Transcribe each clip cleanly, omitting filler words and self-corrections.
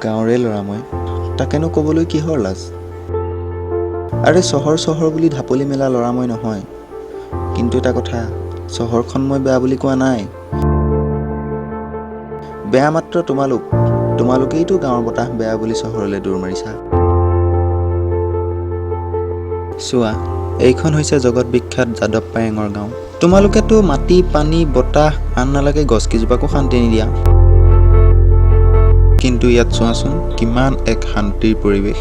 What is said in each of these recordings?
গাঁৱৰে ল'ৰা মই, তাকেনো ক'বলৈ কিহৰ লাজ। আৰে চহৰ বুলি ঢাপলি মেলা ল'ৰা মই নহয়। কিন্তু এটা কথা, চহৰখন মই বেয়া বুলি কোৱা নাই। বেয়া মাত্ৰ তোমালোকেইতো গাঁৱৰ বতাহ বেয়া বুলি চহৰলৈ দৌৰ মাৰিছা। চোৱা, এইখন হৈছে জগত বিখ্যাত যাদৱ পায়েঙৰ গাঁও। তোমালোকেতো মাটি পানী বতাহ আন নালাগে গছকেইজোপাকো শান্তি নিদিয়া। কিন্তু ইয়াত চোৱাচোন কিমান এক শান্তিৰ পৰিৱেশ।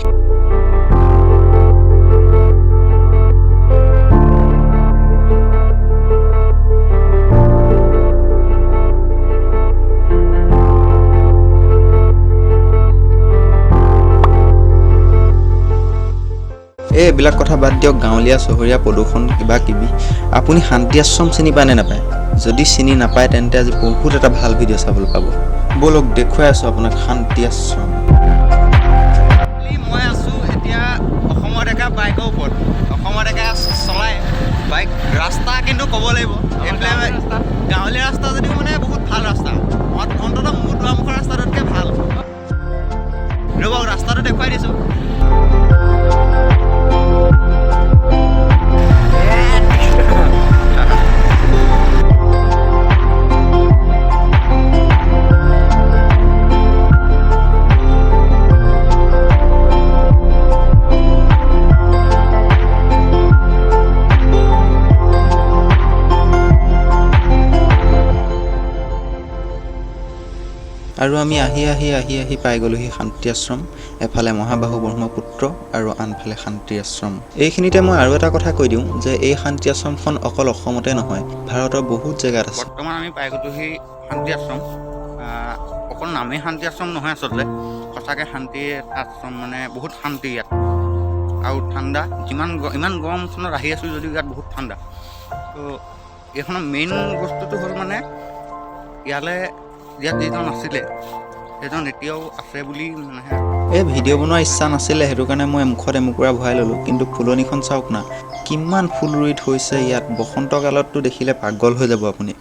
এইবিলাক কথা বাদ দিয়ক, গাঁৱলীয়া চহৰীয়া প্ৰদূষণ কিবা কিবি। আপুনি শান্তি আশ্ৰম চিনি পায় নে নাপায়? যদি চিনি নাপায় তেন্তে আজি বহুত এটা ভাল ভিডিঅ' চাবলৈ পাব। ব'লক দেখুৱাই আছোঁ আপোনাক শান্তি আশ্ৰম। মই আছোঁ এতিয়া অসমৰ ডেকা বাইকৰ ওপৰত। অসমৰ ডেকা চলাই বাইক। ৰাস্তা কিন্তু ক'ব লাগিব গাঁৱলীয়া ৰাস্তা যদিও মানে বহুত ভাল ৰাস্তা। অন্ততঃ মোৰ দুৱাৰমুখৰ ৰাস্তাটোতকৈ ভাল। ৰ'ব ৰাস্তাটো দেখুৱাই দিছোঁ। আৰু আমি আহি পাই গ'লোহি শান্তি আশ্ৰম। এফালে মহাবাহু ব্ৰহ্মপুত্ৰ আৰু আনফালে শান্তি আশ্ৰম। এইখিনিতে মই আৰু এটা কথা কৈ দিওঁ যে এই শান্তি আশ্ৰমখন অকল অসমতে নহয়, ভাৰতৰ বহুত জেগাত আছে। বৰ্তমান আমি পাই গ'লোহি শান্তি আশ্ৰম। অকল নামেই শান্তি আশ্ৰম নহয়, আচলতে সঁচাকৈ শান্তি আশ্ৰম মানে বহুত শান্তি ইয়াত আৰু ঠাণ্ডা। ইমান গৰমখনত আহি আছোঁ যদিও ইয়াত বহুত ঠাণ্ডা। তো এইখনৰ মেইন বস্তুটো হ'ল মানে ইয়াত যিজন আছিলে সেইজন এতিয়াও আছে বুলি মানুহে। এই ভিডিঅ' বনোৱাৰ ইচ্ছা নাছিলে, সেইটো কাৰণে মই মুখত এমুকুৰা ভৰাই ল'লোঁ। কিন্তু ফুলনিখন চাওক না, কিমান ফুল ৰুই থৈছে ইয়াত। বসন্ত কালততো দেখিলে পাগল হৈ যাব আপুনি।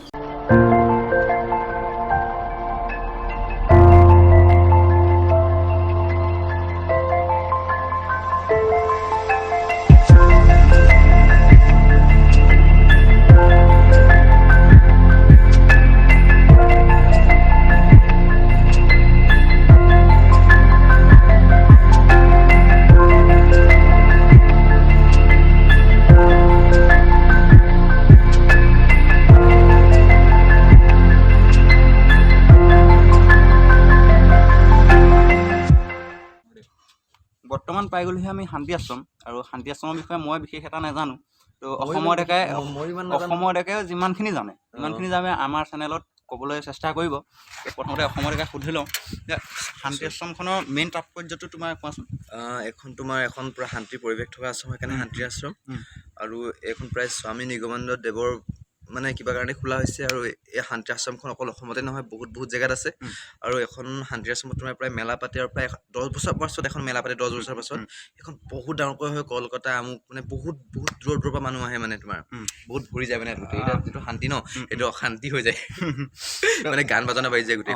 বৰ্তমান পাই গ'লোহি আমি শান্তি আশ্ৰম। আৰু শান্তি আশ্ৰমৰ বিষয়ে মই বিশেষ এটা নাজানো। তো অসমৰ ডেকাই যিমানখিনি জানে আমাৰ চেনেলত ক'বলৈ চেষ্টা কৰিব। প্ৰথমতে অসমৰ ডেকাই সুধি লওঁ যে শান্তি আশ্ৰমখনৰ মেইন তাৎপৰ্যটো তোমাৰ কোৱাচোন। এখন পূৰা শান্তিৰ পৰিৱেশ থকা আশ্ৰম, সেইকাৰণে শান্তি আশ্ৰম। আৰু এইখন প্ৰায় স্বামী নিগমানন্দ দেৱৰ মানে কিবা কাৰণে খোলা হৈছে। আৰু এই শান্তি আশ্ৰমখন অকল অসমতে নহয়, বহুত জেগাত আছে। আৰু এখন শান্তি আশ্ৰমত তোমাৰ প্ৰায় মেলা পাতে, আৰু প্ৰায় 10 বছৰ পাছত এখন মেলা পাতে। 10 বছৰ পাছত এখন বহুত ডাঙৰকৈ হয়। কলকাতা আমুক মানে বহুত দূৰৰ পৰা মানুহ আহে, মানে তোমাৰ বহুত ভৰি যায় মানে। এতিয়া যিটো শান্তি ন, সেইটো অশান্তি হৈ যায়। মানে গান বাজনা বাজি যায় গোটেই।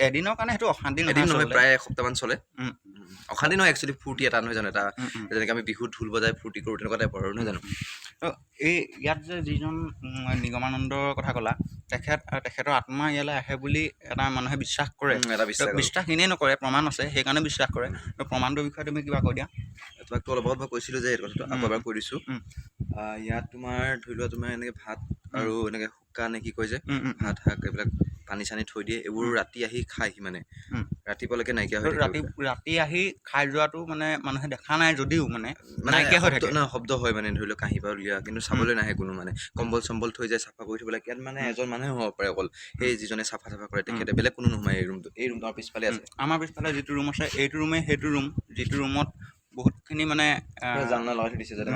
এদিনৰ কাৰণে সেইটো অশান্তি এদিন নহয়, প্ৰায় এসপ্তাহমান চলে। অশান্তি নহয়, একচুৱেলি ফূৰ্তি এটা নহয় জানো, এটা যেনেকৈ আমি বিহুত ঢোল বজাই ফূৰ্তি কৰোঁ তেনেকুৱা টাইপৰ আৰু, নহয় জানো। এই ইয়াত যে যিজন নিগমানন্দৰ কথা ক'লা, তেখেতৰ আত্মা ইয়ালৈ আহে বুলি এটা মানুহে বিশ্বাস কৰে। বিশ্বাস এনেই নকৰে, প্ৰমাণ আছে, সেইকাৰণে বিশ্বাস কৰে। প্ৰমাণটোৰ বিষয়ে তুমি কিবা কৈ দিয়া। তোমাকতো অলপ আগত মই কৈছিলোঁ যে এইটো কথাটো আকৌ এবাৰ কৈ দিছোঁ। ইয়াত তোমাৰ ধৰি লোৱা তোমাৰ এনেকৈ ভাত আৰু এনেকৈ শুকা নে কি কয় যে, ভাত শাক এইবিলাক পানী চানী থৈ দিয়ে। এইবোৰ ৰাতি আহি খায়হি, মানে ৰাতিপুৱালৈকে নাইকিয়া হৈ থাকে। ৰাতি আহি খাই যোৱাটো মানে মানুহে দেখা নাই যদিও মানে নাইকিয়া হৈ থাকে। শব্দ হয় মানে, ধৰি লওক কাঁহী পৰা উলিয়া, কিন্তু চাবলৈ নাহে কোনো। মানে কম্বল চম্বল থৈ যায়, চাফা কৰি থ'ব লাগে। ইয়াত মানে এজন মানুহে হ'ব পাৰে অকল, সেই যিজনে চাফা কৰে তেখেতে, বেলেগ কোনো নোসোমায় এই ৰুমটো। এই ৰুমটো আমাৰ পিছফালে আছে। আমাৰ পিছফালে যিটো ৰুম আছে, এইটো ৰুমেই সেইটো ৰুম, যিটো ৰুমত বহুতখিনি মানে জানলা লগাই থৈ দিছে যাতে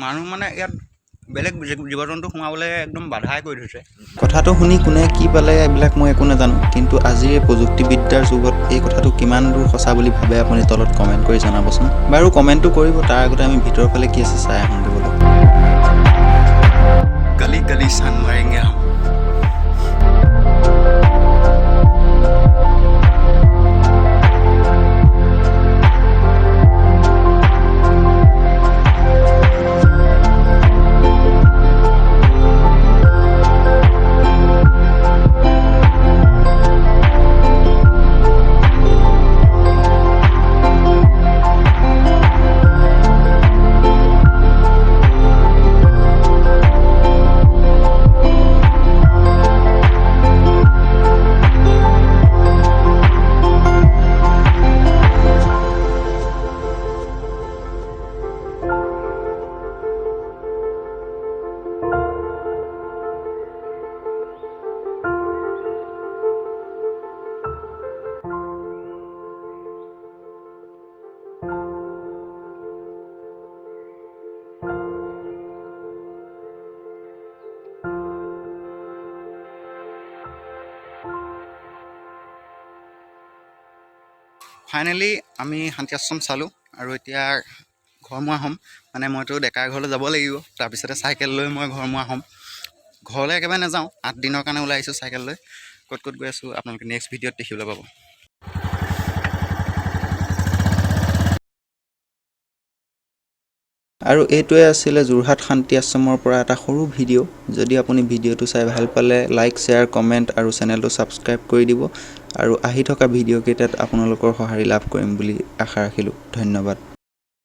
মানুহ মানে ইয়াত বেলেগ জীৱ জন্তু সোমাবলৈ একদম বাধাই কৰি থৈছে। কথাটো শুনি কোনে কি পালে এইবিলাক মই একো নাজানো, কিন্তু আজিৰ এই প্ৰযুক্তিবিদ্যাৰ যুগত এই কথাটো কিমান দূৰ সঁচা বুলি ভাবে আপুনি তলত কমেণ্ট কৰি জনাবচোন। বাৰু কমেণ্টটো কৰিব, তাৰ আগতে আমি ভিতৰৰ ফালে কি আছে চাই আহোঁগৈ বোলো। গলি গলি চান মাৰেংগে হাম। ফাইনেলি আমি শান্তি আশ্ৰম চালোঁ আৰু এতিয়া ঘৰমুৱা হ'ম। মানে মইতো ডেকাৰ ঘৰলৈ যাব লাগিব, তাৰপিছতে চাইকেল লৈ মই ঘৰমুৱা হ'ম। ঘৰলৈ একেবাৰে নাযাওঁ, 8 দিনৰ কাৰণে ওলাই আহিছোঁ চাইকেল লৈ। ক'ত ক'ত গৈ আছোঁ আপোনালোকে নেক্সট ভিডিঅ'ত দেখিবলৈ পাব। আৰু এইটোৱে আছিলে যোৰহাট শান্তি আশ্ৰমৰ পৰা এটা সৰু ভিডিঅ'। যদি আপুনি ভিডিঅ'টো চাই ভাল পালে লাইক, শ্বেয়াৰ, কমেণ্ট আৰু চেনেলটো ছাবস্ক্ৰাইব কৰি দিব। আৰু আহি থকা ভিডিঅ'কেইটাত আপোনালোকৰ সঁহাৰি লাভ কৰিম বুলি আশা ৰাখিলোঁ। ধন্যবাদ।